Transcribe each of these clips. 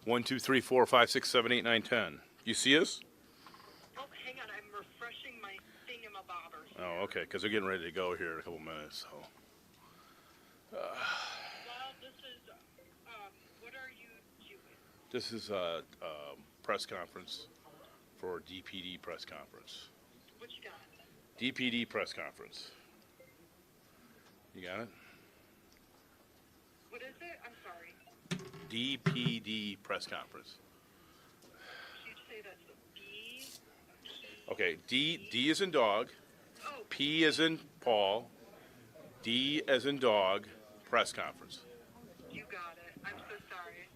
1, 2, 3, 4, 5, 6, 7, 8, 9, 10. You see us? Oh, hang on. I'm refreshing my thingamabobbers. Oh, okay, because they're getting ready to go here in a couple minutes. So. Well, this is, what are you doing? This is a press conference for DPD press conference. What you got? DPD press conference. You got it? What is it? I'm sorry. DPD press conference. Did you say that's a B? Okay, D is in dog, Oh, P is in Paul, D as in dog, press conference. you got it. I'm so sorry.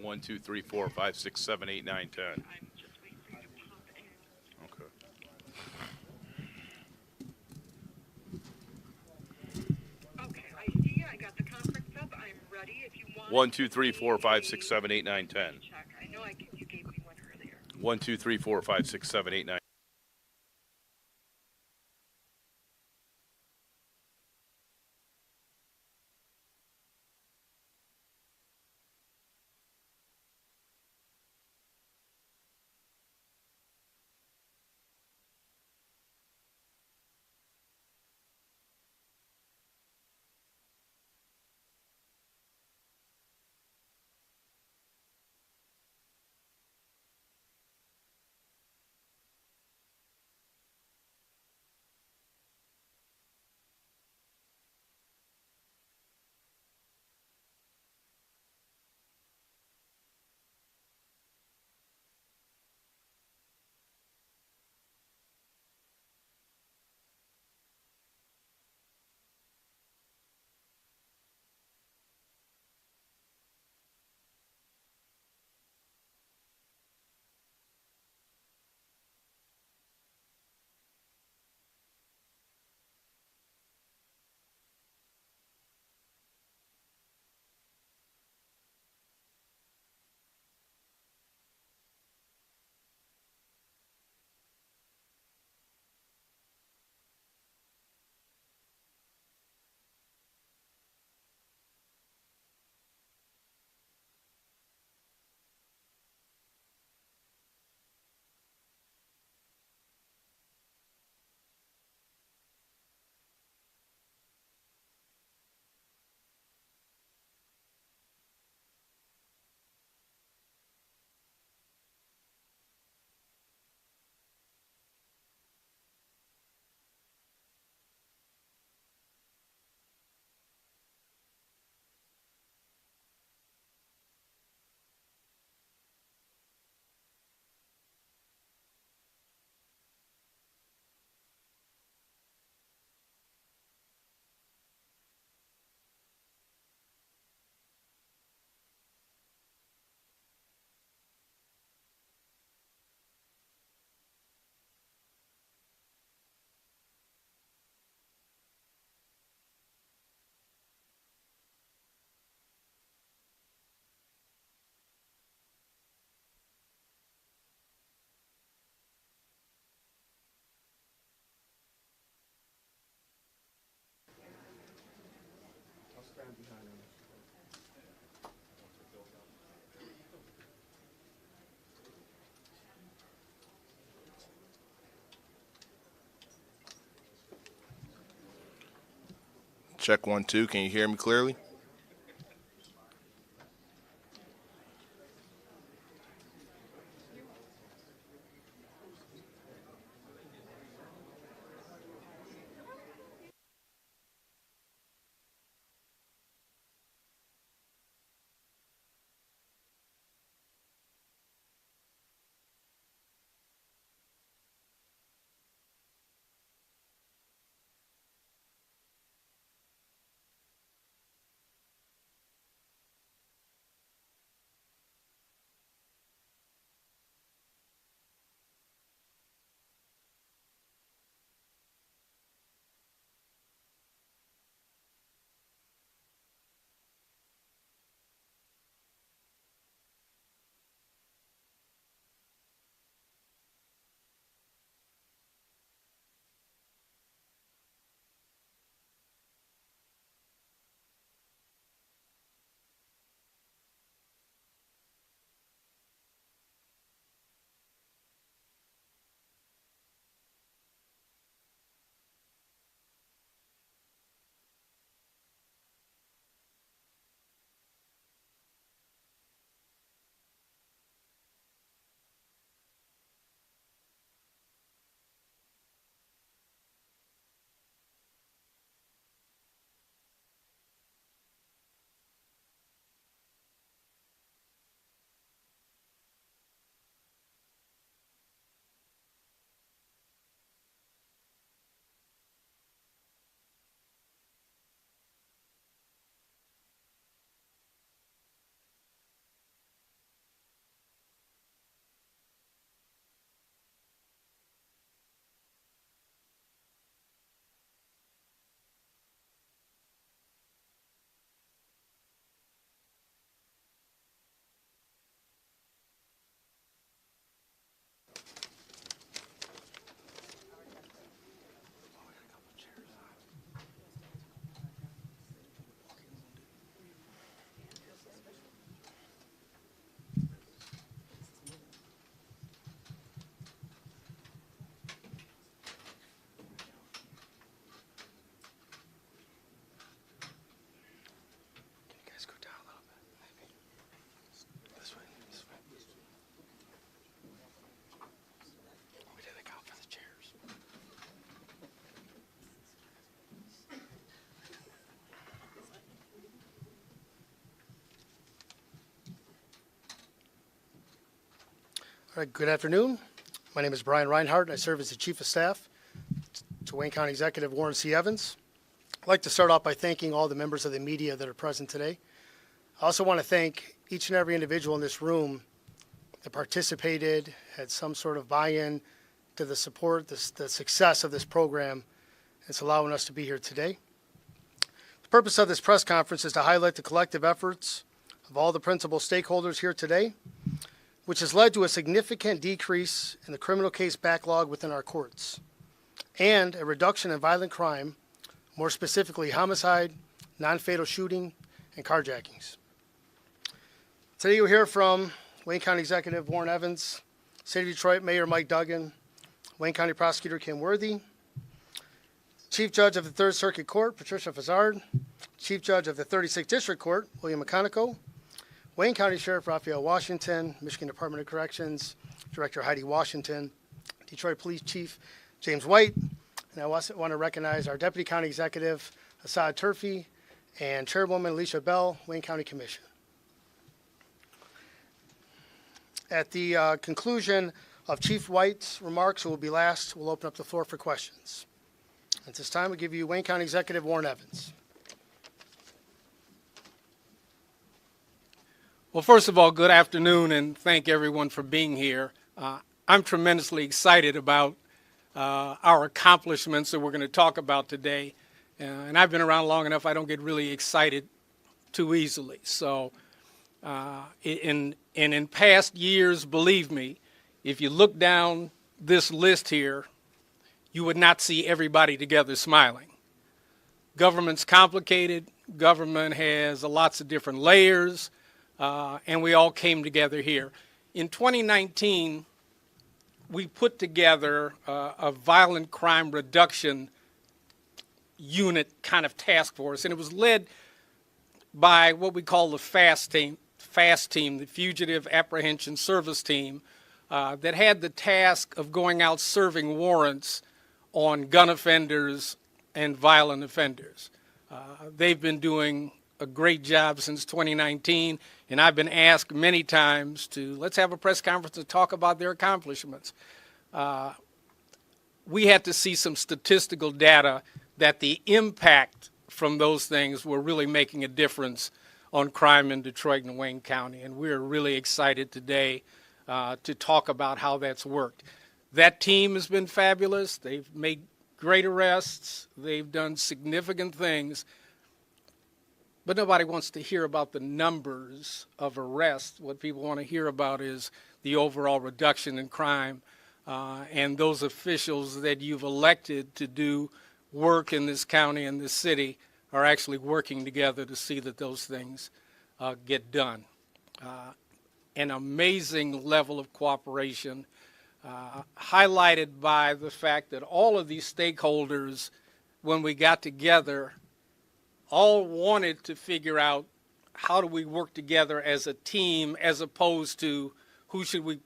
1, 2, 3, 4, 5, 6, 7, 8, 9, 10. I'm just waiting for you to pop in. Okay. Okay, I see. I got the conference up. I'm ready. If you want. 1, 2, 3, 4, 5, 6, 7, 8, 9, 10. Check. I know you gave me one earlier. 1, 2, 3, 4, 5, 6, 7, 8, 9. Check 1, 2. Can you hear me clearly? All right, good afternoon. My name is Brian Reinhardt, and I serve as the Chief of Staff to Wayne County Executive Warren C. Evans. I'd like to start off by thanking all the members of the media that are present today. I also want to thank each and every individual in this room that participated, had some sort of buy-in to the support, the success of this program. It's allowing us to be here today. The purpose of this press conference is to highlight the collective efforts of all the principal stakeholders here today, which has led to a significant decrease in the criminal case backlog within our courts and a reduction in violent crime, more specifically homicide, non-fatal shooting, and carjackings. Today you'll hear from Wayne County Executive Warren Evans, City of Detroit Mayor Mike Duggan, Wayne County Prosecutor Kim Worthy, Chief Judge of the Third Circuit Court Patricia Fazzard, Chief Judge of the 36th District Court William McConaughey, Wayne County Sheriff Raphael Washington, Michigan Department of Corrections Director Heidi Washington, Detroit Police Chief James White, and I also want to recognize our Deputy County Executive Assad Turfy and Chairwoman Alicia Bell, Wayne County Commission. At the conclusion of Chief White's remarks, who will be last, we'll open up the floor for questions. At this time, we give you Wayne County Executive Warren Evans. Well, first of all, good afternoon, and thank everyone for being here. I'm tremendously excited about our accomplishments that we're going to talk about today. And I've been around long enough, I don't get really excited too easily. So in past years, believe me, if you look down this list here, you would not see everybody together smiling. Government's complicated. Government has lots of different layers. And we all came together here. In 2019, we put together a violent crime reduction unit kind of task force, and it was led by what we call the FAST team, the Fugitive Apprehension Service Team, that had the task of going out serving warrants on gun offenders and violent offenders. They've been doing a great job since 2019, and I've been asked many times to let's have a press conference to talk about their accomplishments. We had to see some statistical data that the impact from those things were really making a difference on crime in Detroit and Wayne County, and we're really excited today to talk about how that's worked. That team has been fabulous. They've made great arrests. They've done significant things. But nobody wants to hear about the numbers of arrests. What people want to hear about is the overall reduction in crime and those officials that you've elected to do work in this county and this city are actually working together to see that those things get done. An amazing level of cooperation highlighted by the fact that all of these stakeholders, when we got together, all wanted to figure out how do we work together as a team as opposed to who should we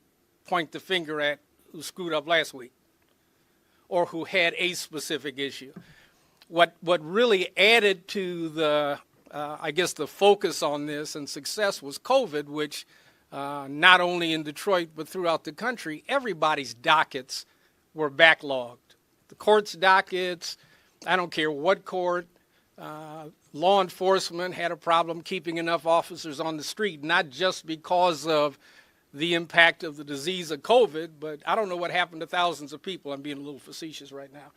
point the finger at who screwed up last week or who had a specific issue. What really added to the, I guess, the focus on this and success was COVID, which not only in Detroit but throughout the country, everybody's dockets were backlogged. The court's dockets, I don't care what court, law enforcement had a problem keeping enough officers on the street, not just because of the impact of the disease of COVID, but I don't know what happened to thousands of people. I'm being a little facetious right now.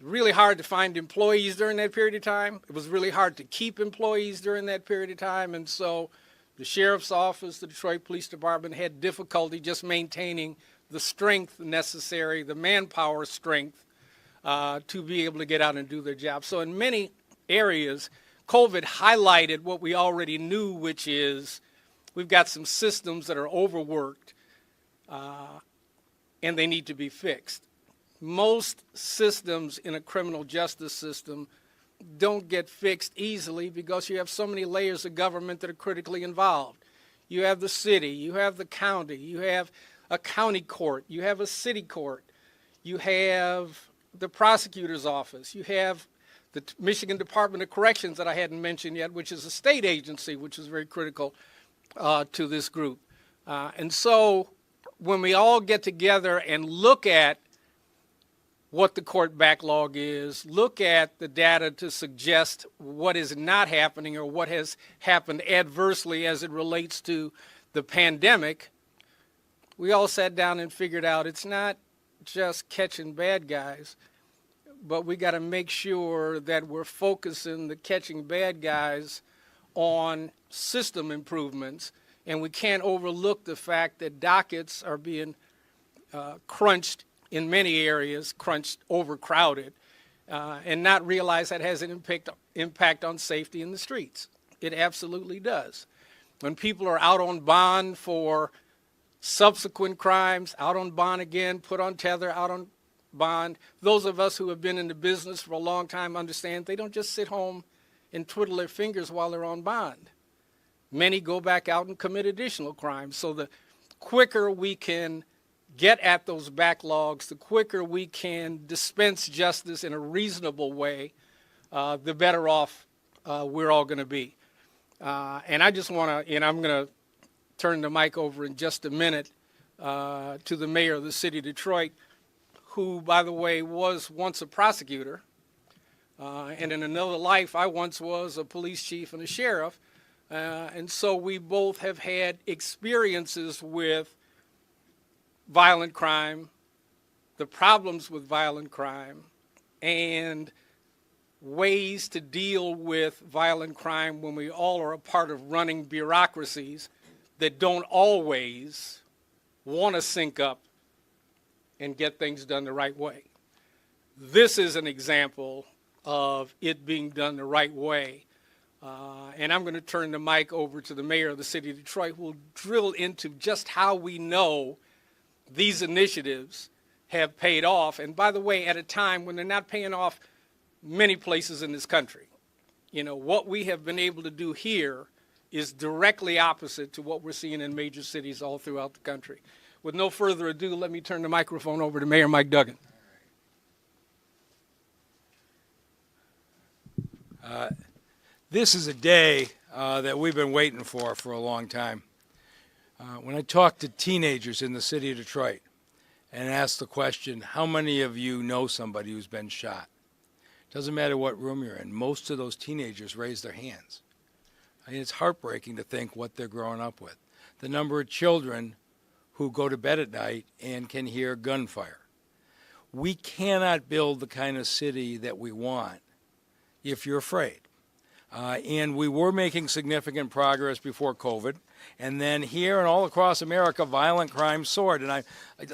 Really hard to find employees during that period of time. It was really hard to keep employees during that period of time, and so the sheriff's office, the Detroit Police Department had difficulty just maintaining the strength necessary, the manpower strength, to be able to get out and do their job. So in many areas, COVID highlighted what we already knew, which is we've got some systems that are overworked and they need to be fixed. Most systems in a criminal justice system don't get fixed easily because you have so many layers of government that are critically involved. You have the city, you have the county, you have a county court, you have a city court, you have the prosecutor's office, you have the Michigan Department of Corrections that I hadn't mentioned yet, which is a state agency, which is very critical to this group. And so when we all get together and look at what the court backlog is, look at the data to suggest what is not happening or what has happened adversely as it relates to the pandemic, we all sat down and figured out it's not just catching bad guys, but we got to make sure that we're focusing the catching bad guys on system improvements, and we can't overlook the fact that dockets are being crunched in many areas, overcrowded, and not realize that has an impact on safety in the streets. It absolutely does. When people are out on bond for subsequent crimes, out on bond again, put on tether, out on bond, those of us who have been in the business for a long time understand they don't just sit home and twiddle their fingers while they're on bond. Many go back out and commit additional crimes. So the quicker we can get at those backlogs, the quicker we can dispense justice in a reasonable way, the better off we're all going to be. And I just want to, and I'm going to turn the mic over in just a minute to the mayor of the city of Detroit, who, by the way, was once a prosecutor. And in another life, I once was a police chief and a sheriff. And so we both have had experiences with violent crime, the problems with violent crime, and ways to deal with violent crime when we all are a part of running bureaucracies that don't always want to sync up and get things done the right way. This is an example of it being done the right way. And I'm going to turn the mic over to the mayor of the city of Detroit, who will drill into just how we know these initiatives have paid off. And by the way, at a time when they're not paying off many places in this country. You know, what we have been able to do here is directly opposite to what we're seeing in major cities all throughout the country. With no further ado, let me turn the microphone over to Mayor Mike Duggan. This is a day that we've been waiting for a long time. When I talk to teenagers in the city of Detroit and ask the question, how many of you know somebody who's been shot? Doesn't matter what room you're in, most of those teenagers raise their hands. I mean, it's heartbreaking to think what they're growing up with. The number of children who go to bed at night and can hear gunfire. We cannot build the kind of city that we want if you're afraid. And we were making significant progress before COVID. And then here and all across America, violent crime soared. And I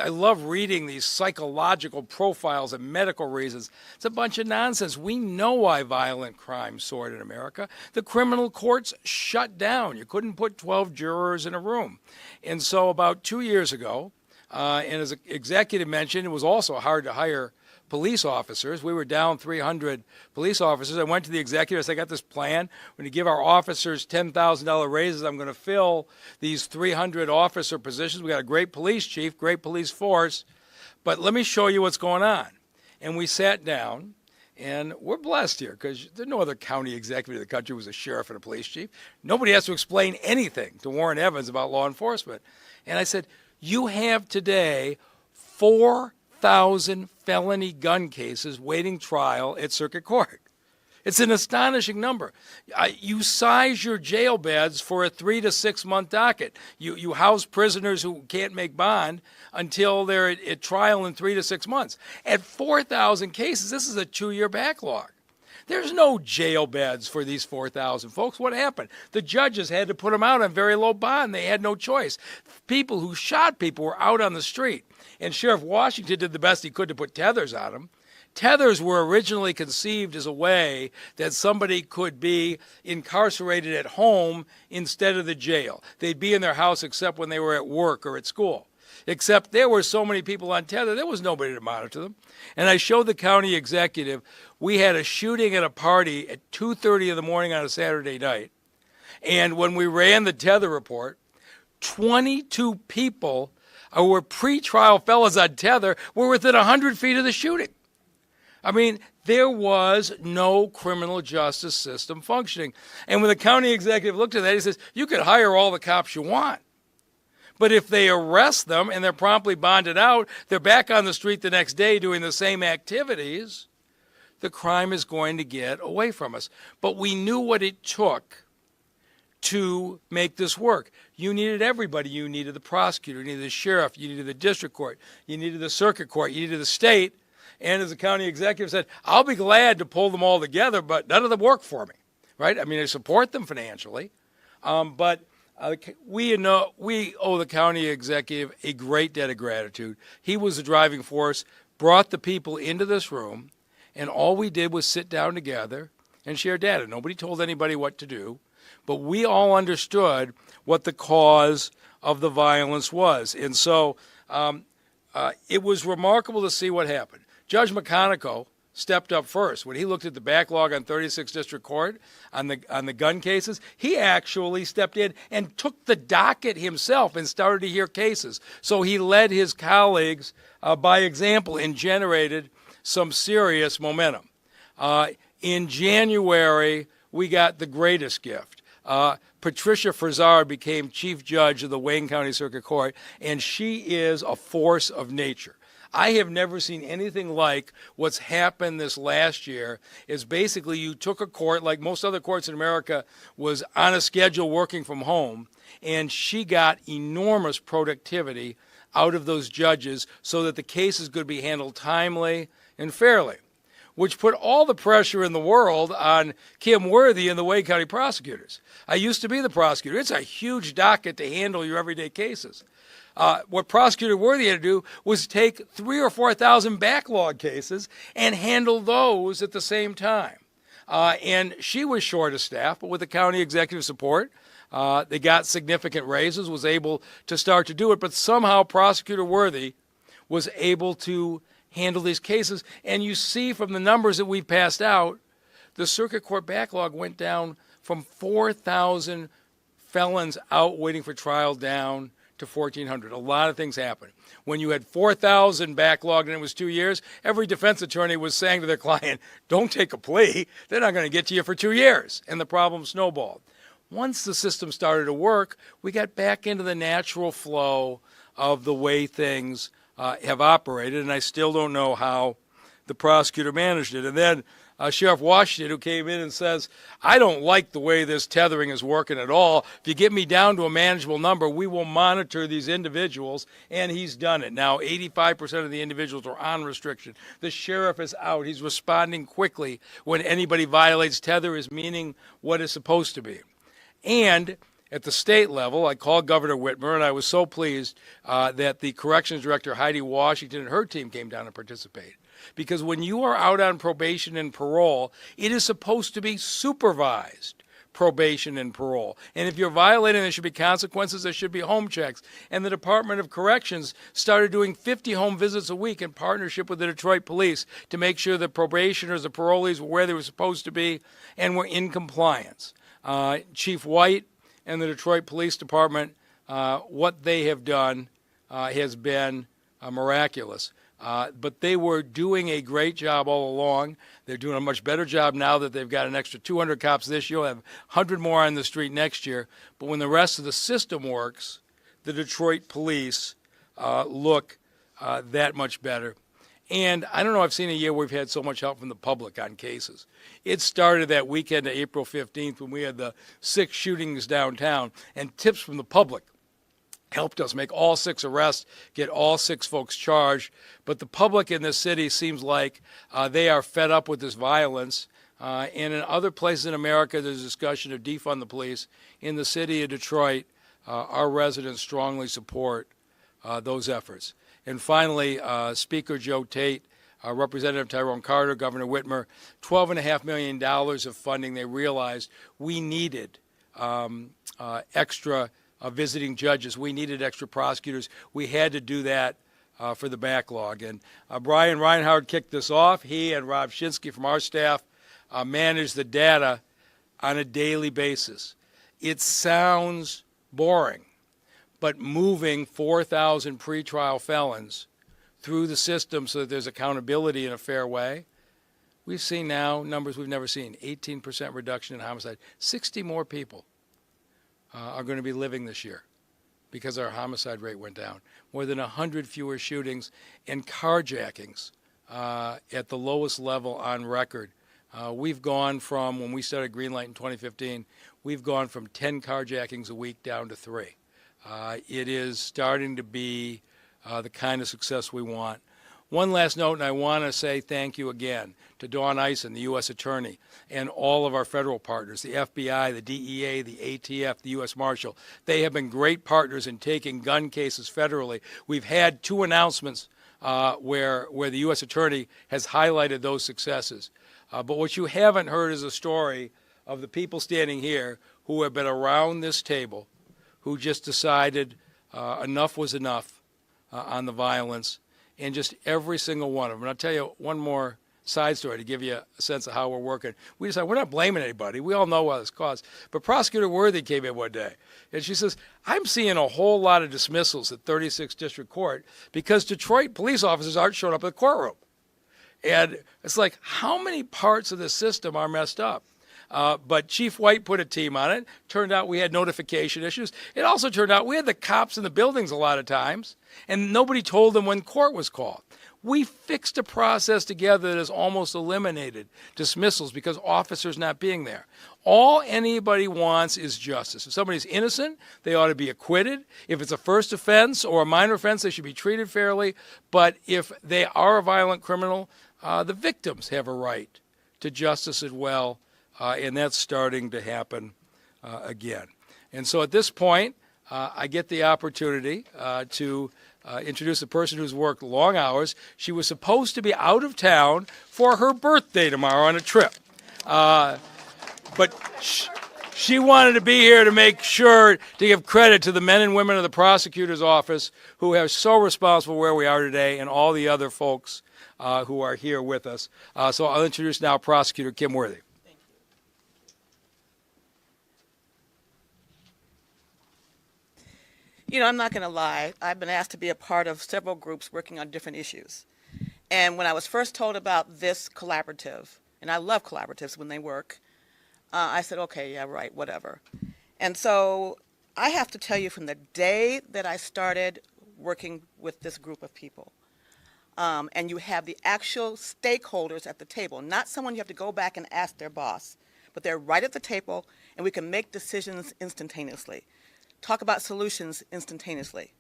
love reading these psychological profiles and medical reasons. It's a bunch of nonsense. We know why violent crime soared in America. The criminal courts shut down. You couldn't put 12 jurors in a room. And so about 2 years ago, and as executive mentioned, it was also hard to hire police officers. We were down 300 police officers. I went to the executive. I said, I got this plan. We're going to give our officers $10,000 raises. I'm going to fill these 300 officer positions. We got a great police chief, great police force. But let me show you what's going on. And we sat down, and we're blessed here because there's no other county executive in the country who was a sheriff and a police chief. Nobody has to explain anything to Warren Evans about law enforcement. And I said, you have today 4,000 felony gun cases waiting trial at circuit court. It's an astonishing number. You size your jail beds for a 3 to 6 month docket. You house prisoners who can't make bond until they're at trial in 3 to 6 months. At 4,000 cases, this is a 2-year backlog. There's no jail beds for these 4,000 folks. What happened? The judges had to put them out on very low bond. They had no choice. People who shot people were out on the street. And Sheriff Washington did the best he could to put tethers on them. Tethers were originally conceived as a way that somebody could be incarcerated at home instead of the jail. They'd be in their house except when they were at work or at school. Except there were so many people on tether, there was nobody to monitor them. And I showed the county executive, we had a shooting at a party at 2:30 in the morning on a Saturday night. And when we ran the tether report, 22 people who were pretrial fellas on tether were within 100 feet of the shooting. I mean, there was no criminal justice system functioning. And when the county executive looked at that, he says, you could hire all the cops you want, But if they arrest them and they're promptly bonded out, they're back on the street the next day doing the same activities, the crime is going to get away from us. But we knew what it took to make this work. You needed everybody. You needed the prosecutor, you needed the sheriff, you needed the district court, you needed the circuit court, you needed the state. And as the county executive said, I'll be glad to pull them all together, but none of them work for me, right? I mean, I support them financially, but we owe the county executive a great debt of gratitude. He was the driving force, brought the people into this room, and all we did was sit down together and share data. Nobody told anybody what to do, but we all understood what the cause of the violence was. And so it was remarkable to see what happened. Judge McConaughey stepped up first. When he looked at the backlog on 36th District Court on the gun cases, he actually stepped in and took the docket himself and started to hear cases. So he led his colleagues by example and generated some serious momentum. In January, we got the greatest gift. Patricia Frazar became chief judge of the Wayne County Circuit Court, and she is a force of nature. I have never seen anything like what's happened this last year. Is basically you took a court, like most other courts in America, was on a schedule working from home, and she got enormous productivity out of those judges so that the cases could be handled timely and fairly, which put all the pressure in the world on Kim Worthy and the Wayne County prosecutors. I used to be the prosecutor. It's a huge docket to handle your everyday cases. What Prosecutor Worthy had to do was take 3,000 or 4,000 backlog cases and handle those at the same time. And she was short of staff, but with the county executive support, they got significant raises, was able to start to do it. But somehow Prosecutor Worthy was able to handle these cases. And you see from the numbers that we passed out, the circuit court backlog went down from 4,000 felons out waiting for trial down to 1,400. A lot of things happened. When you had 4,000 backlogged and it was 2 years, every defense attorney was saying to their client, don't take a plea. They're not going to get to you for 2 years. And the problem snowballed. Once the system started to work, we got back into the natural flow of the way things have operated, and I still don't know how the prosecutor managed it. And then Sheriff Washington, who came in and says, I don't like the way this tethering is working at all. If you get me down to a manageable number, we will monitor these individuals, and he's done it. Now, 85% of the individuals are on restriction. The sheriff is out. He's responding quickly when anybody violates tether is meaning what is supposed to be. And at the state level, I called Governor Whitmer, and I was so pleased that the Corrections Director, Heidi Washington, and her team came down and participated. Because when you are out on probation and parole, it is supposed to be supervised probation and parole. And if you're violating, there should be consequences, there should be home checks. And the Department of Corrections started doing 50 home visits a week in partnership with the Detroit Police to make sure the probationers, the parolees were where they were supposed to be and were in compliance. Chief White and the Detroit Police Department, what they have done has been miraculous. But they were doing a great job all along. They're doing a much better job now that they've got an extra 200 cops this year. They'll have 100 more on the street next year. But when the rest of the system works, the Detroit police look that much better. And I don't know, I've seen a year where we've had so much help from the public on cases. It started that weekend of April 15th when we had the 6 shootings downtown, and tips from the public helped us make all 6 arrests, get all 6 folks charged. But the public in this city seems like they are fed up with this violence. And in other places in America, there's a discussion of defund the police. In the city of Detroit, our residents strongly support those efforts. And finally, Speaker Joe Tate, Representative Tyrone Carter, Governor Whitmer, $12.5 million of funding. They realized we needed extra visiting judges. We needed extra prosecutors. We had to do that for the backlog. And Brian Reinhardt kicked this off. He and Rob Shinsky from our staff manage the data on a daily basis. It sounds boring, but moving 4,000 pretrial felons through the system so that there's accountability in a fair way, we've seen now numbers we've never seen, 18% reduction in homicide. 60 more people are going to be living this year because our homicide rate went down. More than 100 fewer shootings and carjackings at the lowest level on record. We've gone from, when we started Greenlight in 2015, we've gone from 10 carjackings a week down to 3. It is starting to be the kind of success we want. One last note, and I want to say thank you again to Dawn Eisen, the U.S. Attorney, and all of our federal partners, the FBI, the DEA, the ATF, the U.S. Marshal. They have been great partners in taking gun cases federally. We've had 2 announcements where the U.S. Attorney has highlighted those successes. But what you haven't heard is a story of the people standing here who have been around this table, who just decided enough was enough on the violence, and just every single one of them. And I'll tell you one more side story to give you a sense of how we're working. We decided we're not blaming anybody. We all know what it's caused. But Prosecutor Worthy came in one day, and she says, I'm seeing a whole lot of dismissals at 36th District Court because Detroit police officers aren't showing up at the courtroom. And it's like, how many parts of the system are messed up? But Chief White put a team on it. Turned out we had notification issues. It also turned out we had the cops in the buildings a lot of times, and nobody told them when court was called. We fixed a process together that has almost eliminated dismissals because officers not being there. All anybody wants is justice. If somebody's innocent, they ought to be acquitted. If it's a first offense or a minor offense, they should be treated fairly. But if they are a violent criminal, the victims have a right to justice as well. And that's starting to happen again. And so at this point, I get the opportunity to introduce a person who's worked long hours. She was supposed to be out of town for her birthday tomorrow on a trip. But she wanted to be here to make sure to give credit to the men and women of the prosecutor's office who are so responsible where we are today, and all the other folks who are here with us. So I'll introduce now Prosecutor Kim Worthy. You know, I'm not going to lie. I've been asked to be a part of several groups working on different issues. And when I was first told about this collaborative, and I love collaboratives when they work, I said, okay, yeah, right, whatever. And so I have to tell you, from the day that I started working with this group of people, and you have the actual stakeholders at the table, not someone you have to go back and ask their boss, but they're right at the table, and we can make decisions instantaneously. Talk about solutions instantaneously.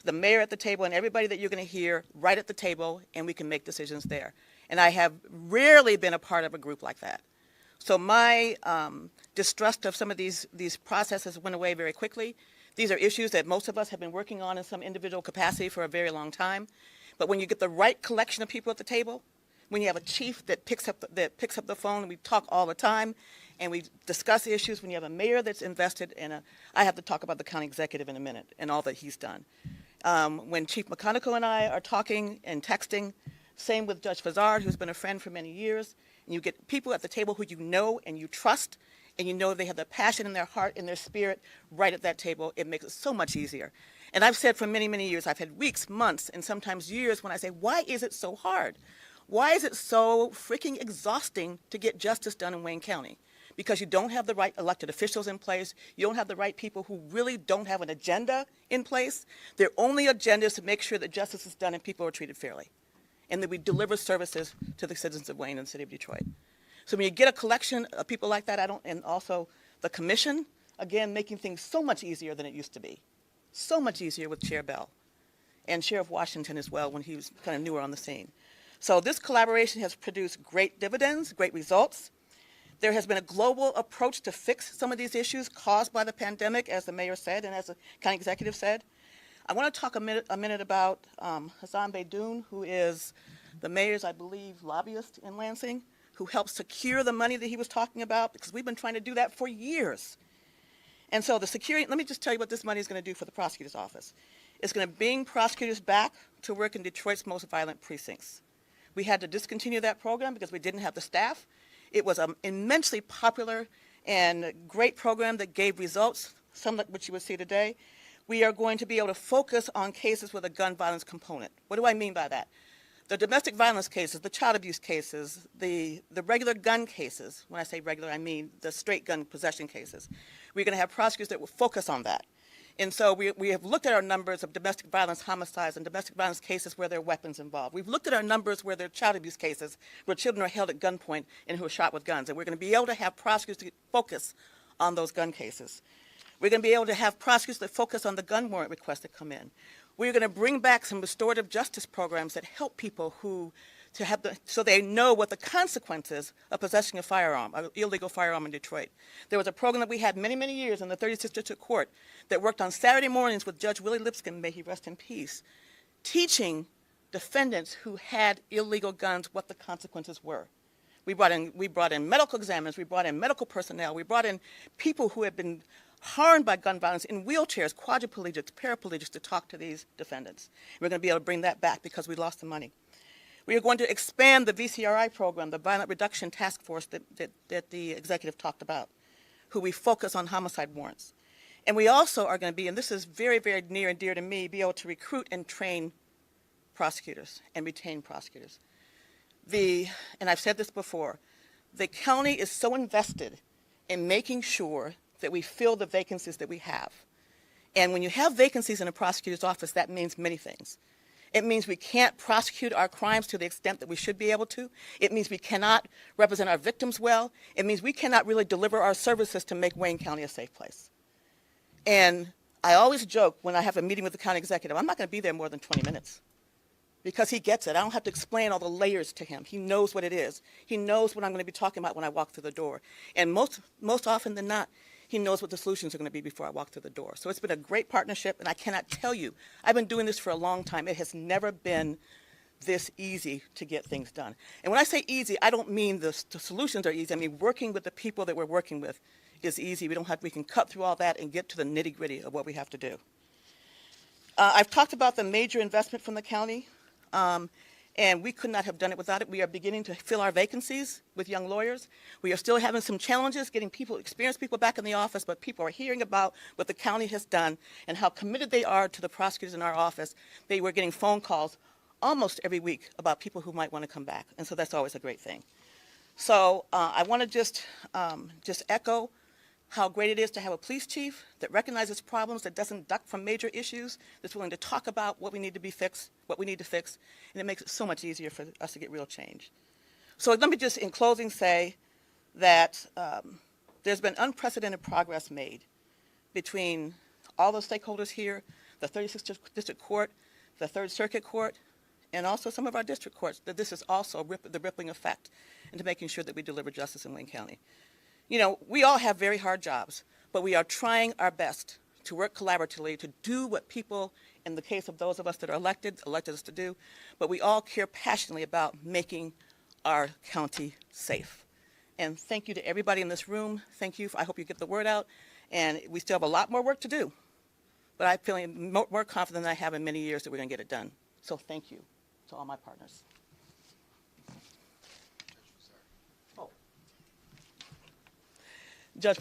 The mayor at the table and everybody that you're going to hear right at the table, and we can make decisions there. And I have rarely been a part of a group like that. So my distrust of some of these processes went away very quickly. These are issues that most of us have been working on in some individual capacity for a very long time. But when you get the right collection of people at the table, when you have a chief that picks up the phone, and we talk all the time, and we discuss issues, when you have a mayor that's invested in I have to talk about the county executive in a minute and all that he's done. When Chief McConaughey and I are talking and texting, same with Judge Fazzard, who's been a friend for many years, and you get people at the table who you know and you trust, and you know they have their passion in their heart and their spirit right at that table, it makes it so much easier. And I've said for many, many years, I've had weeks, months, and sometimes years when I say, why is it so hard? Why is it so freaking exhausting to get justice done in Wayne County? Because you don't have the right elected officials in place. You don't have the right people who really don't have an agenda in place. Their only agenda is to make sure that justice is done and people are treated fairly, and that we deliver services to the citizens of Wayne and the city of Detroit. So when you get a collection of people like that, and also the commission, again, making things so much easier than it used to be. So much easier with Chair Bell and Sheriff Washington as well when he was kind of newer on the scene. So this collaboration has produced great dividends, great results. There has been a global approach to fix some of these issues caused by the pandemic, as the mayor said and as the county executive said. I want to talk a minute about Hassan Beydoun, who is the mayor's, I believe, lobbyist in Lansing, who helped secure the money that he was talking about, because we've been trying to do that for years. And so the security, let me just tell you what this money is going to do for the prosecutor's office. It's going to bring prosecutors back to work in Detroit's most violent precincts. We had to discontinue that program because we didn't have the staff. It was an immensely popular and great program that gave results, some of which you will see today. We are going to be able to focus on cases with a gun violence component. What do I mean by that? The domestic violence cases, the child abuse cases, the regular gun cases, when I say regular, I mean the straight gun possession cases. We're going to have prosecutors that will focus on that. And so we have looked at our numbers of domestic violence homicides and domestic violence cases where there are weapons involved. We've looked at our numbers where there are child abuse cases where children are held at gunpoint and who are shot with guns. And we're going to be able to have prosecutors focus on those gun cases. We're going to be able to have prosecutors that focus on the gun warrant requests that come in. We're going to bring back some restorative justice programs that help people so they know what the consequences of possessing a firearm, an illegal firearm in Detroit. There was a program that we had many, many years in the 36th District Court that worked on Saturday mornings with Judge Willie Lipscomb, may he rest in peace, teaching defendants who had illegal guns what the consequences were. We brought in medical examiners, we brought in medical personnel, we brought in people who had been harmed by gun violence in wheelchairs, quadriplegics, paraplegics, to talk to these defendants. We're going to be able to bring that back because we lost the money. We are going to expand the VCRI program, the Violent Reduction Task Force that the executive talked about, who we focus on homicide warrants. And we also are going to be, and this is very, very near and dear to me, be able to recruit and train prosecutors and retain prosecutors. And I've said this before, the county is so invested in making sure that we fill the vacancies that we have. And when you have vacancies in a prosecutor's office, that means many things. It means we can't prosecute our crimes to the extent that we should be able to. It means we cannot represent our victims well. It means we cannot really deliver our services to make Wayne County a safe place. And I always joke when I have a meeting with the county executive, I'm not going to be there more than 20 minutes because he gets it. I don't have to explain all the layers to him. He knows what it is. He knows what I'm going to be talking about when I walk through the door. And most often than not, he knows what the solutions are going to be before I walk through the door. So it's been a great partnership, and I cannot tell you, I've been doing this for a long time. It has never been this easy to get things done. And when I say easy, I don't mean the solutions are easy. I mean working with the people that we're working with is easy. We can cut through all that and get to the nitty-gritty of what we have to do. I've talked about the major investment from the county, and we could not have done it without it. We are beginning to fill our vacancies with young lawyers. We are still having some challenges getting experienced people back in the office, but people are hearing about what the county has done and how committed they are to the prosecutors in our office. They were getting phone calls almost every week about people who might want to come back, and so that's always a great thing. So I want to just echo how great it is to have a police chief that recognizes problems, that doesn't duck from major issues, that's willing to talk about what we need to be fixed, what we need to fix, and it makes it so much easier for us to get real change. So let me just, in closing, say that there's been unprecedented progress made between all the stakeholders here, the 36th District Court, the 3rd Circuit Court, and also some of our district courts, that this is also the rippling effect into making sure that we deliver justice in Wayne County. You know, we all have very hard jobs, but we are trying our best to work collaboratively to do what people, in the case of those of us that are elected us to do, but we all care passionately about making our county safe. And thank you to everybody in this room. Thank you. I hope you get the word out. And we still have a lot more work to do, but I'm feeling more confident than I have in many years that we're going to get it done. So thank you to all my partners. Judge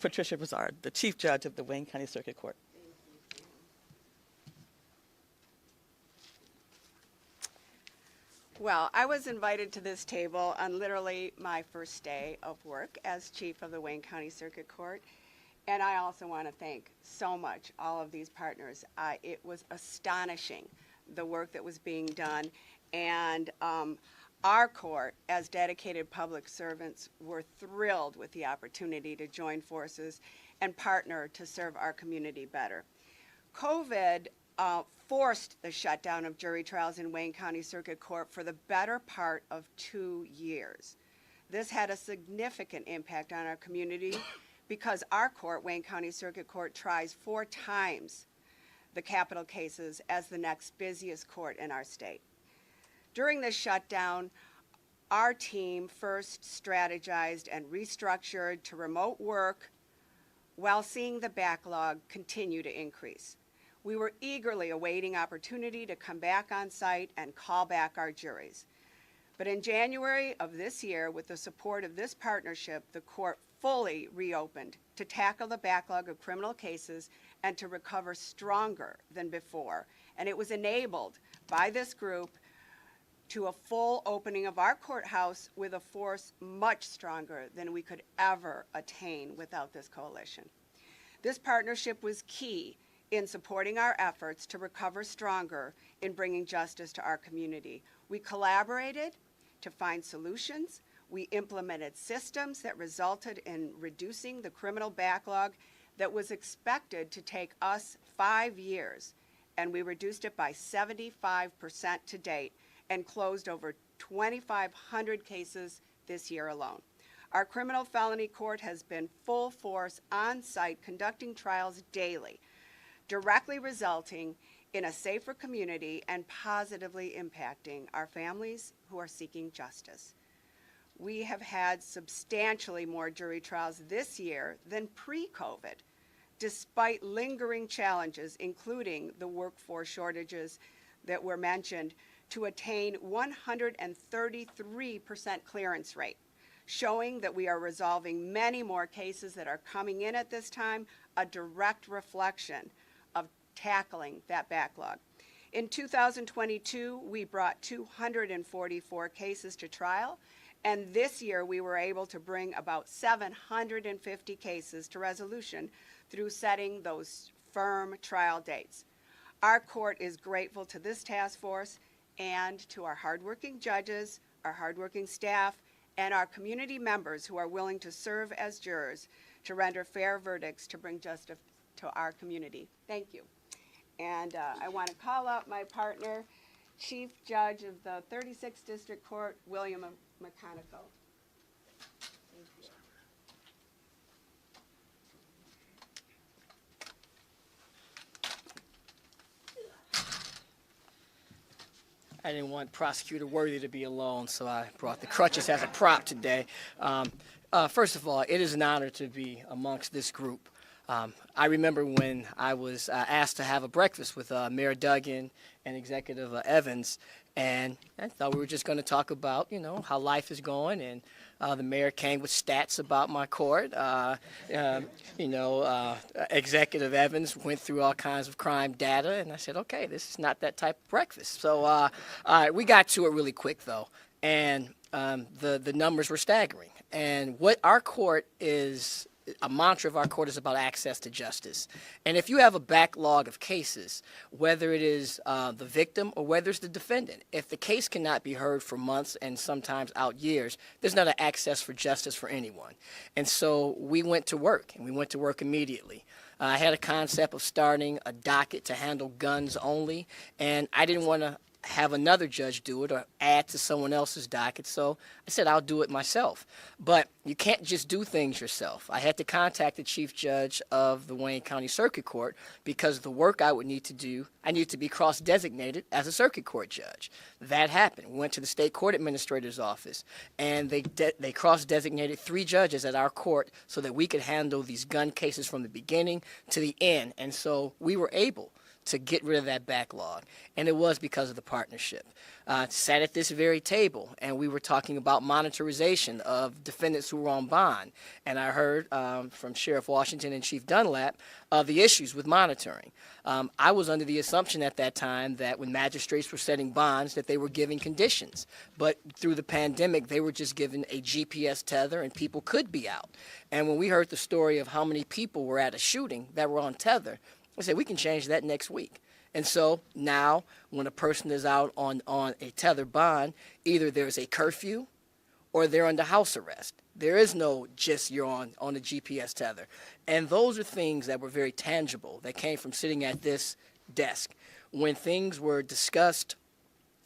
Patricia Broussard, the Chief Judge of the Wayne County Circuit Court. Well, I was invited to this table on literally my first day of work as Chief of the Wayne County Circuit Court. And I also want to thank so much all of these partners. It was astonishing, the work that was being done. And our court, as dedicated public servants, were thrilled with the opportunity to join forces and partner to serve our community better. COVID forced the shutdown of jury trials in Wayne County Circuit Court for the better part of 2 years. This had a significant impact on our community because our court, Wayne County Circuit Court, tries 4 times the capital cases as the next busiest court in our state. During this shutdown, our team first strategized and restructured to remote work while seeing the backlog continue to increase. We were eagerly awaiting opportunity to come back on site and call back our juries. But in January of this year, with the support of this partnership, the court fully reopened to tackle the backlog of criminal cases and to recover stronger than before. And it was enabled by this group to a full opening of our courthouse with a force much stronger than we could ever attain without this coalition. This partnership was key in supporting our efforts to recover stronger in bringing justice to our community. We collaborated to find solutions. We implemented systems that resulted in reducing the criminal backlog that was expected to take us 5 years, and we reduced it by 75% to date and closed over 2,500 cases this year alone. Our criminal felony court has been full force on site conducting trials daily, directly resulting in a safer community and positively impacting our families who are seeking justice. We have had substantially more jury trials this year than pre-COVID, despite lingering challenges, including the workforce shortages that were mentioned, to attain 133% clearance rate, showing that we are resolving many more cases that are coming in at this time, a direct reflection of tackling that backlog. In 2022, we brought 244 cases to trial, and this year we were able to bring about 750 cases to resolution through setting those firm trial dates. Our court is grateful to this task force and to our hardworking judges, our hardworking staff, and our community members who are willing to serve as jurors to render fair verdicts to bring justice to our community. Thank you. And I want to call out my partner, Chief Judge of the 36th District Court, William McConaughey. I didn't want Prosecutor Worthy to be alone, so I brought the crutches as a prop today. First of all, it is an honor to be amongst this group. I remember when I was asked to have a breakfast with Mayor Duggan and Executive Evans, and I thought we were just going to talk about, you know, how life is going, and the mayor came with stats about my court. Executive Evans went through all kinds of crime data, and I said, okay, this is not that type of breakfast. So we got to it really quick, though, and the numbers were staggering. And what our court is, a mantra of our court is about access to justice. And if you have a backlog of cases, whether it is the victim or whether it's the defendant, if the case cannot be heard for months and sometimes out years, there's not an access for justice for anyone. And so we went to work, and we went to work immediately. I had a concept of starting a docket to handle guns only, and I didn't want to have another judge do it or add to someone else's docket, so I said I'll do it myself. But you can't just do things yourself. I had to contact the chief judge of the Wayne County Circuit Court because the work I would need to do, I need to be cross-designated as a circuit court judge. That happened. We went to the state court administrator's office, and they cross-designated 3 judges at our court so that we could handle these gun cases from the beginning to the end, and so we were able to get rid of that backlog. And it was because of the partnership. Sat at this very table, and we were talking about monitorization of defendants who were on bond. And I heard from Sheriff Washington and Chief Dunlap the issues with monitoring. I was under the assumption at that time that when magistrates were setting bonds that they were giving conditions. But through the pandemic, they were just given a GPS tether, and people could be out. And when we heard the story of how many people were at a shooting that were on tether, I said, we can change that next week. And so now when a person is out on a tether bond, either there's a curfew or they're under house arrest. There is no just you're on a GPS tether. And those are things that were very tangible that came from sitting at this desk. When things were discussed,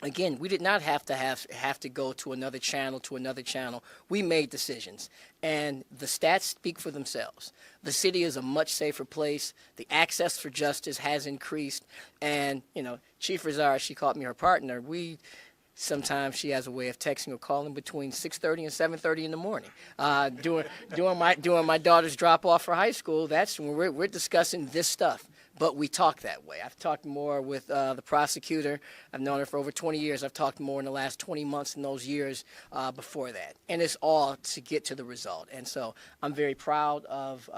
again, we did not have to go to another channel. We made decisions, and the stats speak for themselves. The city is a much safer place. The access for justice has increased, and Chief Rosara, she called me her partner. Sometimes she has a way of texting or calling between 6:30 and 7:30 in the morning. During my daughter's drop off for high school, that's when we're discussing this stuff. But we talk that way. I've talked more with the prosecutor. I've known her for over 20 years. I've talked more in the last 20 months in those years before that. And it's all to get to the result. And so I'm very proud of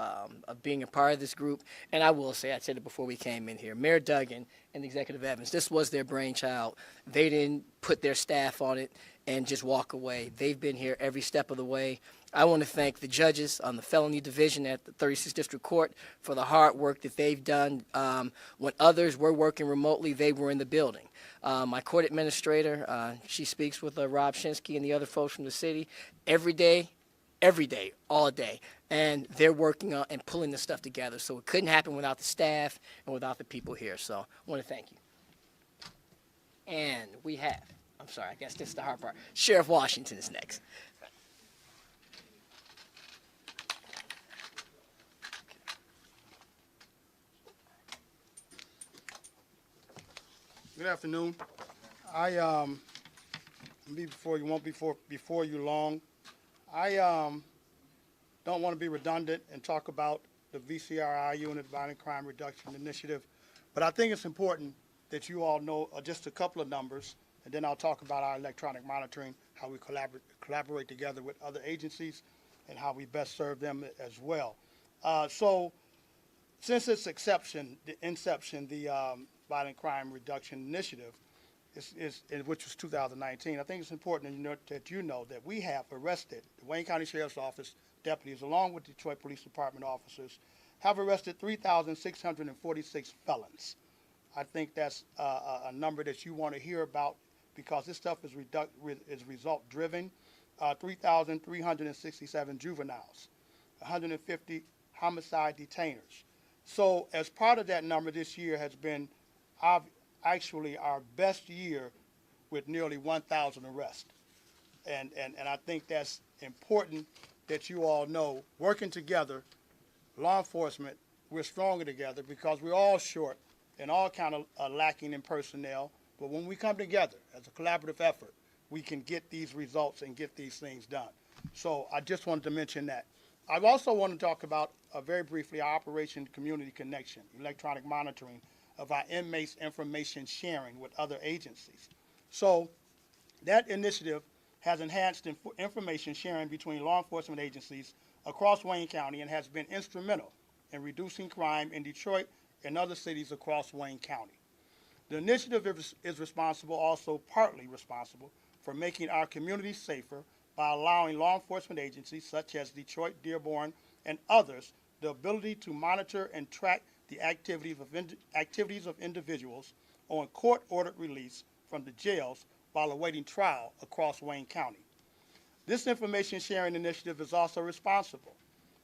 being a part of this group. And I will say, I said it before we came in here, Mayor Duggan and Executive Evans, this was their brainchild. They didn't put their staff on it and just walk away. They've been here every step of the way. I want to thank the judges on the felony division at the 36th District Court for the hard work that they've done. When others were working remotely, they were in the building. My court administrator, she speaks with Rob Shinsky and the other folks from the city every day, all day. And they're working on and pulling this stuff together. So it couldn't happen without the staff and without the people here. So I want to thank you. And we have, I'm sorry, I guess this is the hard part. Sheriff Washington is next. Good afternoon. I be before you won't before you long. I don't want to be redundant and talk about the VCRI unit, Violent Crime Reduction Initiative, but I think it's important that you all know just a couple of numbers, and then I'll talk about our electronic monitoring, how we collaborate together with other agencies, and how we best serve them as well. So, since its inception, the Violent Crime Reduction Initiative, which was 2019, I think it's important that you know that we have arrested, the Wayne County Sheriff's Office deputies, along with Detroit Police Department officers, have arrested 3,646 felons. I think that's a number that you want to hear about because this stuff is result-driven. 3,367 juveniles, 150 homicide detainers. So as part of that number, this year has been actually our best year with nearly 1,000 arrests. And I think that's important that you all know, working together, law enforcement, we're stronger together because we're all short and all kind of lacking in personnel. But when we come together as a collaborative effort, we can get these results and get these things done. So I just wanted to mention that. I also want to talk about, very briefly, our Operation Community Connection, electronic monitoring of our inmates' information sharing with other agencies. So that initiative has enhanced information sharing between law enforcement agencies across Wayne County and has been instrumental in reducing crime in Detroit and other cities across Wayne County. The initiative is partly responsible for making our communities safer by allowing law enforcement agencies such as Detroit, Dearborn, and others the ability to monitor and track the activities of individuals on court-ordered release from the jails while awaiting trial across Wayne County. This information sharing initiative is also responsible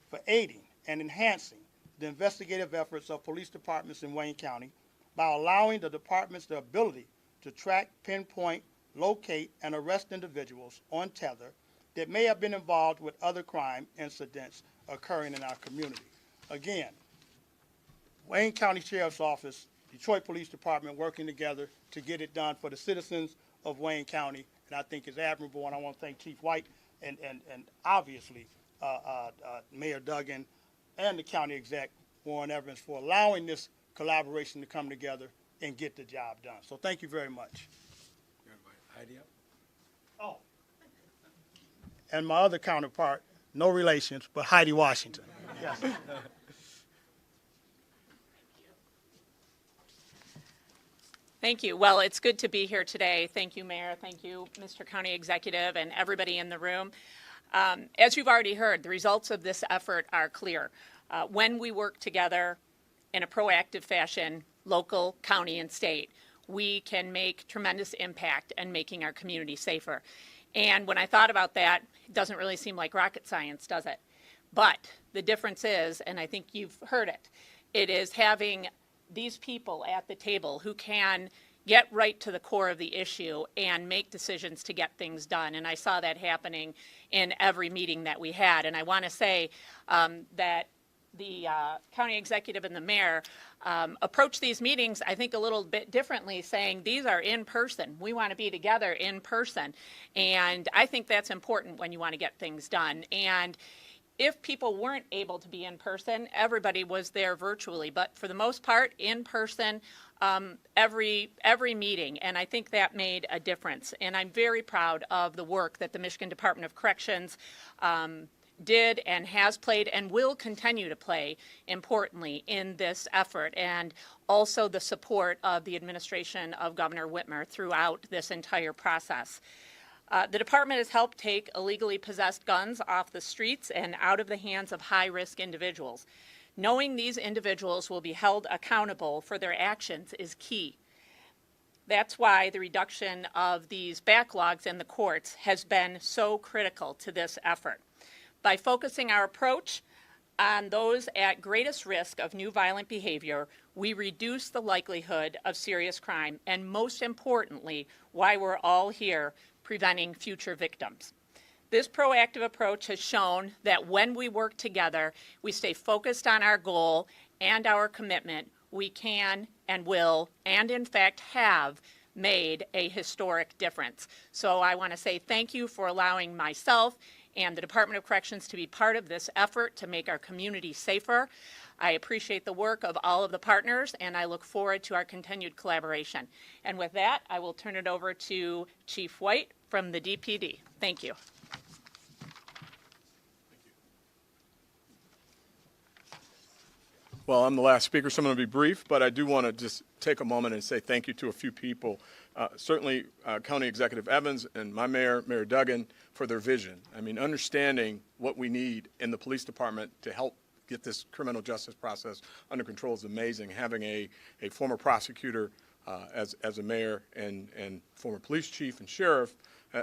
for aiding and enhancing the investigative efforts of police departments in Wayne County by allowing the departments the ability to track, pinpoint, locate, and arrest individuals on tether that may have been involved with other crime incidents occurring in our community. Again, Wayne County Sheriff's Office, Detroit Police Department working together to get it done for the citizens of Wayne County, and I think it's admirable, and I want to thank Chief White and obviously Mayor Duggan and the county exec, Warren Evans, for allowing this collaboration to come together and get the job done. So thank you very much. Heidi up? Oh. And my other counterpart, no relations, but Heidi Washington. Yes. Thank you. Well, it's good to be here today. Thank you, Mayor. Thank you, Mr. County Executive, and everybody in the room. As you've already heard, the results of this effort are clear. When we work together in a proactive fashion, local, county, and state, we can make tremendous impact in making our community safer. And when I thought about that, it doesn't really seem like rocket science, does it? But the difference is, and I think you've heard it, it is having these people at the table who can get right to the core of the issue and make decisions to get things done. And I saw that happening in every meeting that we had. And I want to say that the county executive and the mayor approach these meetings, I think, a little bit differently, saying these are in person. We want to be together in person. And I think that's important when you want to get things done. And if people weren't able to be in person, everybody was there virtually. But for the most part, in person, every meeting. And I think that made a difference. And I'm very proud of the work that the Michigan Department of Corrections did and has played and will continue to play, importantly, in this effort, and also the support of the administration of Governor Whitmer throughout this entire process. The department has helped take illegally possessed guns off the streets and out of the hands of high-risk individuals. Knowing these individuals will be held accountable for their actions is key. That's why the reduction of these backlogs in the courts has been so critical to this effort. By focusing our approach on those at greatest risk of new violent behavior, we reduce the likelihood of serious crime, and most importantly, why we're all here, preventing future victims. This proactive approach has shown that when we work together, we stay focused on our goal and our commitment, we can and will, and in fact have, made a historic difference. So I want to say thank you for allowing myself and the Department of Corrections to be part of this effort to make our community safer. I appreciate the work of all of the partners, and I look forward to our continued collaboration. And with that, I will turn it over to Chief White from the DPD. Thank you. Well, I'm the last speaker, so I'm going to be brief, but I do want to just take a moment and say thank you to a few people. Certainly, County Executive Evans and my mayor, Mayor Duggan, for their vision. I mean, understanding what we need in the police department to help get this criminal justice process under control is amazing. Having a former prosecutor as a mayor and former police chief and sheriff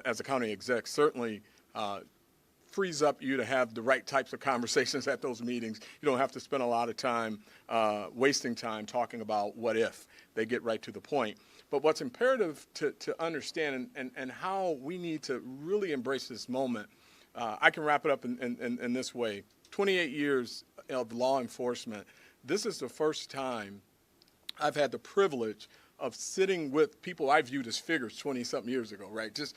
as a county exec certainly frees up you to have the right types of conversations at those meetings. You don't have to spend a lot of time wasting time talking about what if. They get right to the point. But what's imperative to understand and how we need to really embrace this moment, I can wrap it up in this way. 28 years of law enforcement, this is the first time I've had the privilege of sitting with people I viewed as figures 20-something years ago, right? Just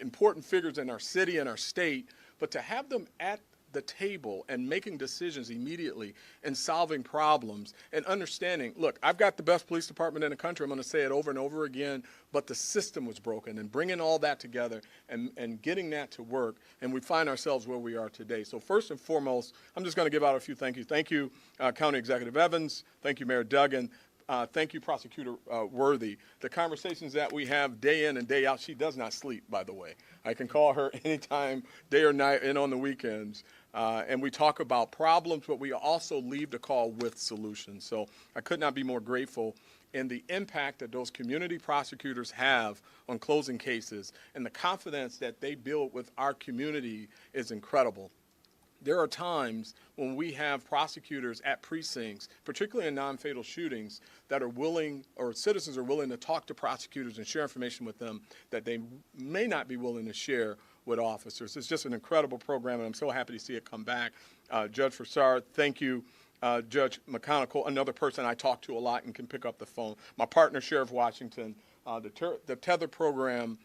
important figures in our city and our state, but to have them at the table and making decisions immediately and solving problems and understanding, look, I've got the best police department in the country. I'm going to say it over and over again, but the system was broken, and bringing all that together and getting that to work, and we find ourselves where we are today. So first and foremost, I'm just going to give out a few thank yous. Thank you, County Executive Evans. Thank you, Mayor Duggan. Thank you, Prosecutor Worthy. The conversations that we have day in and day out, she does not sleep, by the way. I can call her anytime, day or night, and on the weekends. And we talk about problems, but we also leave the call with solutions. So I could not be more grateful. And the impact that those community prosecutors have on closing cases and the confidence that they build with our community is incredible. There are times when we have prosecutors at precincts, particularly in non-fatal shootings, that are willing, or citizens are willing to talk to prosecutors and share information with them that they may not be willing to share with officers. It's just an incredible program, and I'm so happy to see it come back. Judge Farsad, thank you. Judge McConnell, another person I talk to a lot and can pick up the phone. My partner, Sheriff Washington, the Tether program,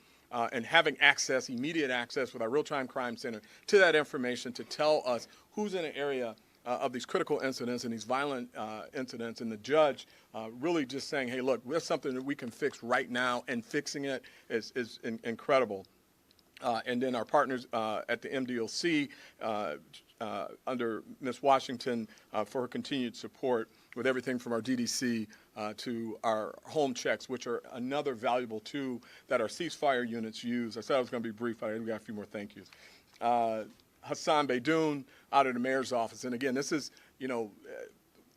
and having access, immediate access with our real-time crime center to that information to tell us who's in an area of these critical incidents and these violent incidents, and the judge really just saying, hey, look, there's something that we can fix right now, and fixing it is incredible. And then our partners at the MDLC under Ms. Washington for her continued support with everything from our DDC to our home checks, which are another valuable tool that our ceasefire units use. I said I was going to be brief, but we got a few more thank yous. Hassan Beydoun out of the mayor's office. And again, this is,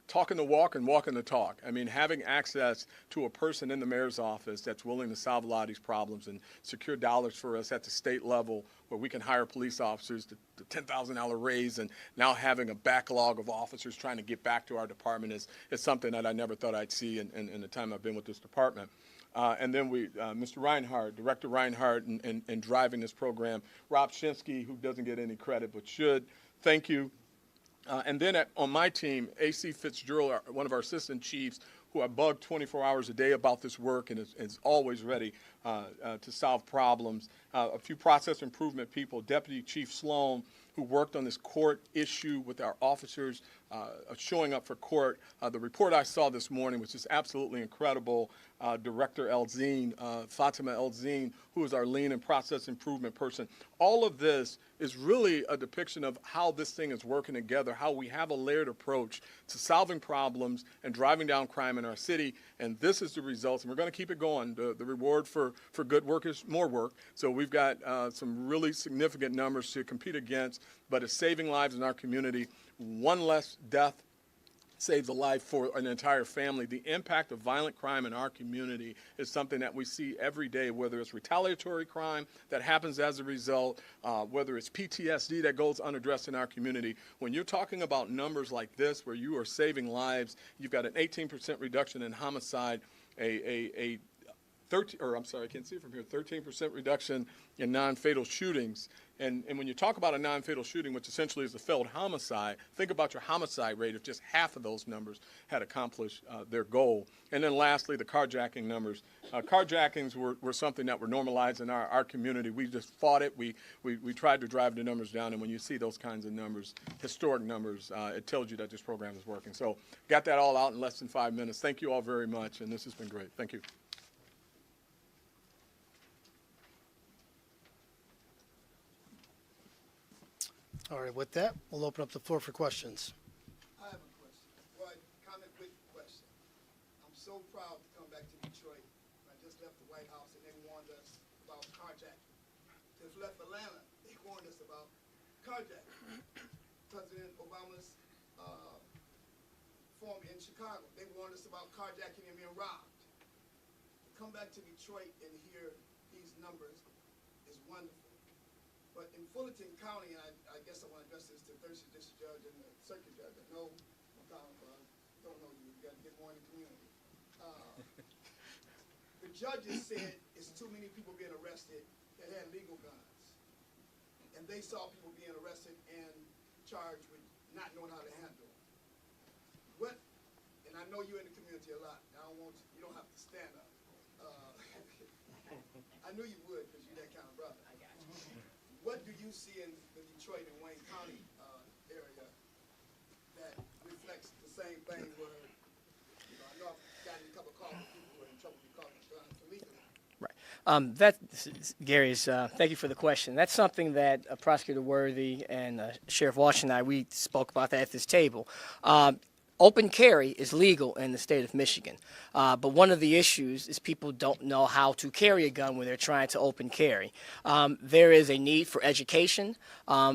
talking the walk and walking the talk. I mean, having access to a person in the mayor's office that's willing to solve a lot of these problems and secure dollars for us at the state level where we can hire police officers, the $10,000 raise, and now having a backlog of officers trying to get back to our department is something that I never thought I'd see in the time I've been with this department. And then Mr. Reinhardt, Director Reinhardt, and driving this program. Rob Shinsky, who doesn't get any credit but should, thank you. And then on my team, A.C. Fitzgerald, one of our assistant chiefs, who I bug 24 hours a day about this work and is always ready to solve problems. A few process improvement people, Deputy Chief Sloan, who worked on this court issue with our officers showing up for court. The report I saw this morning was just absolutely incredible. Director Elzine, Fatima Elzine, who is our lean and process improvement person. All of this is really a depiction of how this thing is working together, how we have a layered approach to solving problems and driving down crime in our city. And this is the results, and we're going to keep it going. The reward for good work is more work. So we've got some really significant numbers to compete against, but it's saving lives in our community. One less death saves a life for an entire family. The impact of violent crime in our community is something that we see every day, whether it's retaliatory crime that happens as a result, whether it's PTSD that goes unaddressed in our community. When you're talking about numbers like this, where you are saving lives, you've got an 18% reduction in homicide, a 13% reduction in non-fatal shootings. And when you talk about a non-fatal shooting, which essentially is a failed homicide, think about your homicide rate if just half of those numbers had accomplished their goal. And then lastly, the carjacking numbers. Carjackings were something that were normalized in our community. We just fought it. We tried to drive the numbers down. And when you see those kinds of numbers, historic numbers, it tells you that this program is working. So got that all out in less than 5 minutes. Thank you all very much. And this has been great. Thank you. All right, with that, we'll open up the floor for questions. I have a question. Well, comment with question. I'm so proud to come back to Detroit. I just left the White House and they warned us about carjacking. Just left Atlanta, they warned us about carjacking. President Obama's form in Chicago, they warned us about carjacking and being robbed. To come back to Detroit and hear these numbers is wonderful. But in Fulton County, and I guess I want to address this to the Third District Judge and the Circuit Judge. I know, don't know you. You got to get more in the community. The judges said it's too many people being arrested that had legal guns, and they saw people being arrested and charged with not knowing how to handle them. What? And I know you're in the community a lot. I don't want you don't have to stand up. I knew you would because you're that kind of brother. I got you. What do you see in the Detroit and Wayne County area that reflects the same thing where, I know I've gotten a couple of calls from people who are in trouble because of guns illegally. Right. Gary's, thank you for the question. That's something that Prosecutor Worthy and Sheriff Walsh and I, we spoke about that at this table. Open carry is legal in the state of Michigan, but one of the issues is people don't know how to carry a gun when they're trying to open carry. There is a need for education.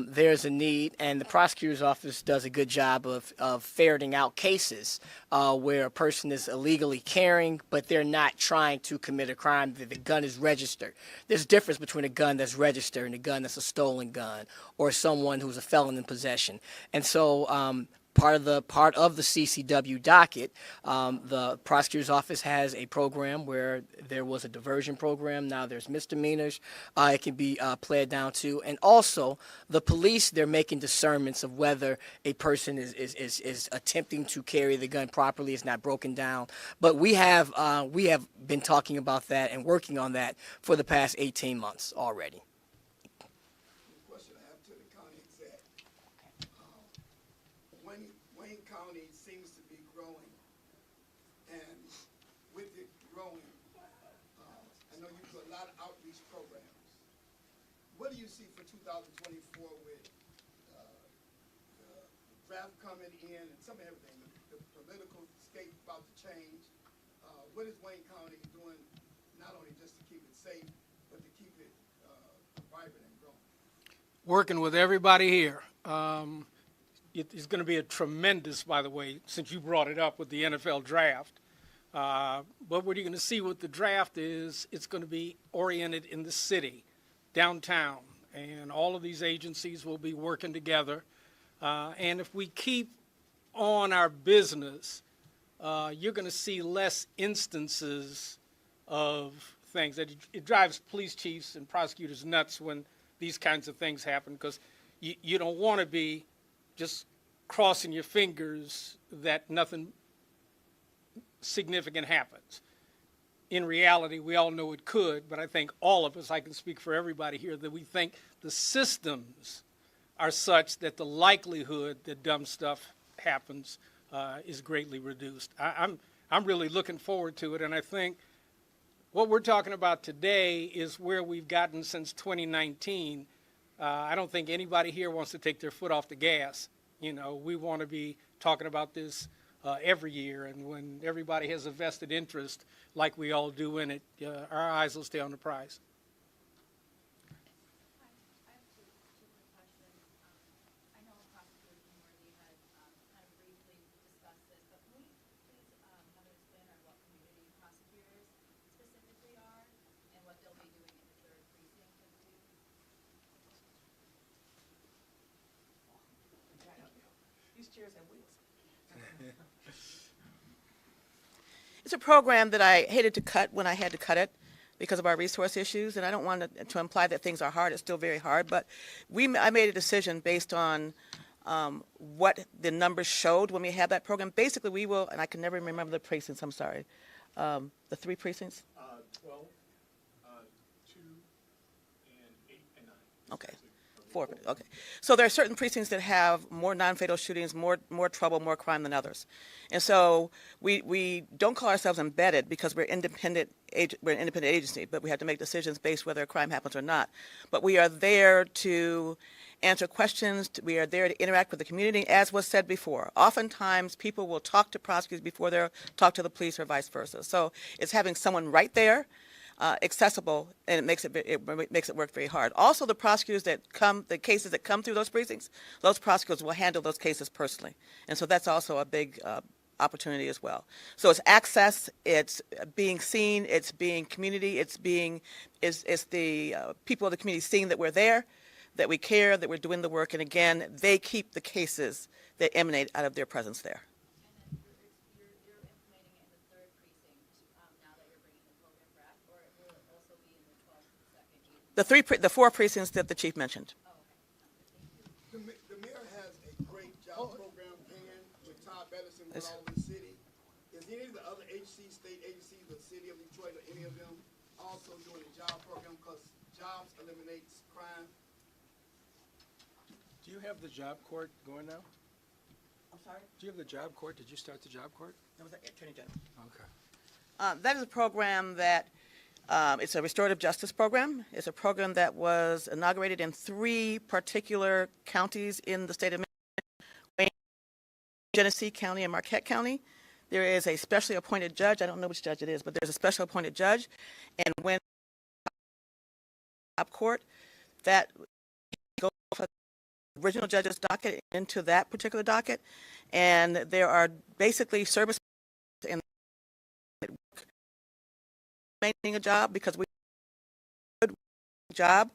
There's a need, and the prosecutor's office does a good job of ferreting out cases where a person is illegally carrying, but they're not trying to commit a crime. The gun is registered. There's a difference between a gun that's registered and a gun that's a stolen gun, or someone who's a felon in possession. And so part of the CCW docket, the prosecutor's office has a program where there was a diversion program. Now there's misdemeanors. It can be pled down to, and also the police. They're making discernments of whether a person is attempting to carry the gun properly. It's not broken down. But we have been talking about that and working on that for the past 18 months already. Wayne County seems to be growing, and with it growing, I know you do a lot of outreach programs. What do you see for 2024 with the draft coming in and some of everything, the political scape about to change? What is Wayne County doing not only just to keep it safe, but to keep it vibrant and growing? Working with everybody here. It's going to be a tremendous, by the way, since you brought it up with the NFL draft. But what you're going to see with the draft is it's going to be oriented in the city, downtown, and all of these agencies will be working together. And if we keep on our business, you're going to see less instances of things. It drives police chiefs and prosecutors nuts when these kinds of things happen, because you don't want to be just crossing your fingers that nothing significant happens. In reality, we all know it could, but I think all of us, I can speak for everybody here, that we think the systems are such that the likelihood that dumb stuff happens is greatly reduced. I'm really looking forward to it, and I think what we're talking about today is where we've gotten since 2019. I don't think anybody here wants to take their foot off the gas. You know, we want to be talking about this every year, and when everybody has a vested interest, like we all do in it, our eyes will stay on the prize. It's a program that I hated to cut when I had to cut it because of our resource issues, and I don't want to imply that things are hard. It's still very hard, but I made a decision based on what the numbers showed when we had that program. Basically, we will, and I can never remember the precincts, I'm sorry, the 3 precincts? 12, 2, and 8 and 9. Okay. 4, okay. So there are certain precincts that have more non-fatal shootings, more trouble, more crime than others. And so we don't call ourselves embedded because we're an independent agency, but we have to make decisions based whether a crime happens or not. But we are there to answer questions. We are there to interact with the community, as was said before. Oftentimes, people will talk to prosecutors before they'll talk to the police or vice versa. So it's having someone right there, accessible, and it makes it work very hard. Also, the prosecutors the cases that come through those precincts, those prosecutors will handle those cases personally, and so that's also a big opportunity as well. So it's access, it's being seen, it's being community, it's the people of the community seeing that we're there, that we care, that we're doing the work, and again, they keep the cases that emanate out of their presence there. The 4 precincts that the chief mentioned. The mayor has a great job program planned with Todd Bedison with all over the city. Is any of the other agencies, state agencies, the city of Detroit, or any of them also doing a job program? Because jobs eliminates crime. Do you have the job court going now? I'm sorry? Do you have the job court? Did you start the job court? That was the Attorney General. Okay. That is a program that it's a restorative justice program. It's a program that was inaugurated in 3 particular counties in the state of Michigan, Genesee County and Marquette County. There is a specially appointed judge. I don't know which judge it is, but there's a special appointed judge. And when court, that goes from the original judge's docket into that particular docket. And there are basically service in maintaining a job because we do a good job